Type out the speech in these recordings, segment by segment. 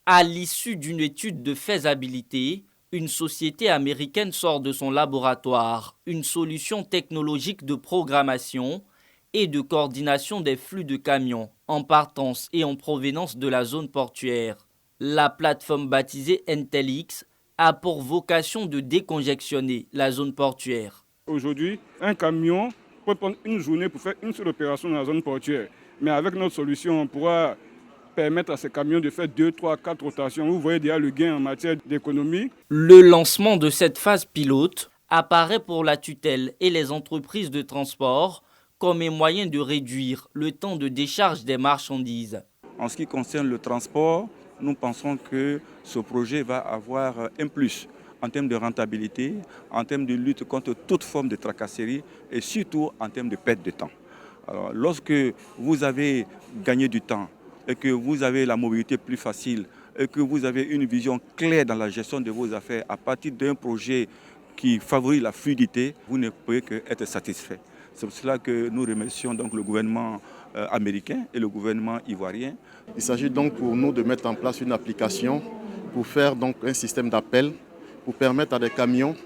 À l'issue d'une étude de faisabilité, une société américaine sort de son laboratoire une solution technologique de programmation et de coordination des flux de camions en partance et en provenance de la zone portuaire. La plateforme baptisée Intelix a pour vocation de décongestionner la zone portuaire. Aujourd'hui, un camion peut prendre une journée pour faire une seule opération dans la zone portuaire. Mais avec notre solution, on pourra permettre à ces camions de faire 2, 3, 4 rotations. Vous voyez déjà le gain en matière d'économie. Le lancement de cette phase pilote apparaît pour la tutelle et les entreprises de transport comme un moyen de réduire le temps de décharge des marchandises. En ce qui concerne le transport, nous pensons que ce projet va avoir un plus en termes de rentabilité, en termes de lutte contre toute forme de tracasserie et surtout en termes de perte de temps. Alors, lorsque vous avez gagné du temps et que vous avez la mobilité plus facile et que vous avez une vision claire dans la gestion de vos affaires à partir d'un projet qui favorise la fluidité, vous ne pouvez qu'être satisfait. C'est pour cela que nous remercions donc le gouvernement américain et le gouvernement ivoirien. Il s'agit donc pour nous de mettre en place une application pour faire donc un système d'appel pour permettre à des camions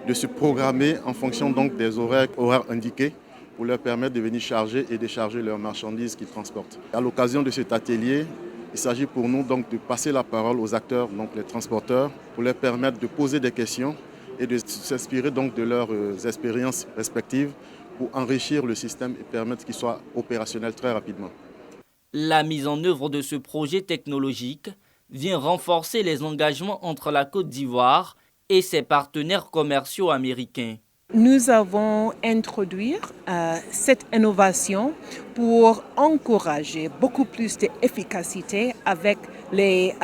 de se programmer en fonction donc des horaires indiqués pour leur permettre de venir charger et décharger leurs marchandises qu'ils transportent. À l'occasion de cet atelier, il s'agit pour nous donc de passer la parole aux acteurs, donc les transporteurs, pour leur permettre de poser des questions et de s'inspirer donc de leurs expériences respectives pour enrichir le système et permettre qu'il soit opérationnel très rapidement. La mise en œuvre de ce projet technologique vient renforcer les engagements entre la Côte d'Ivoire et ses partenaires commerciaux américains. Nous avons introduit cette innovation pour encourager beaucoup plus d'efficacité avec les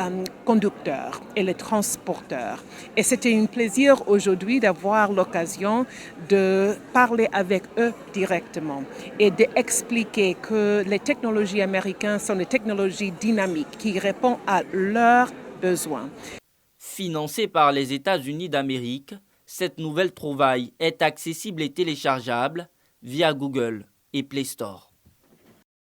conducteurs et les transporteurs. Et c'était un plaisir aujourd'hui d'avoir l'occasion de parler avec eux directement et d'expliquer que les technologies américaines sont des technologies dynamiques qui répondent à leurs besoins. Financée par les États-Unis d'Amérique, cette nouvelle trouvaille est accessible et téléchargeable via Google et Play Store.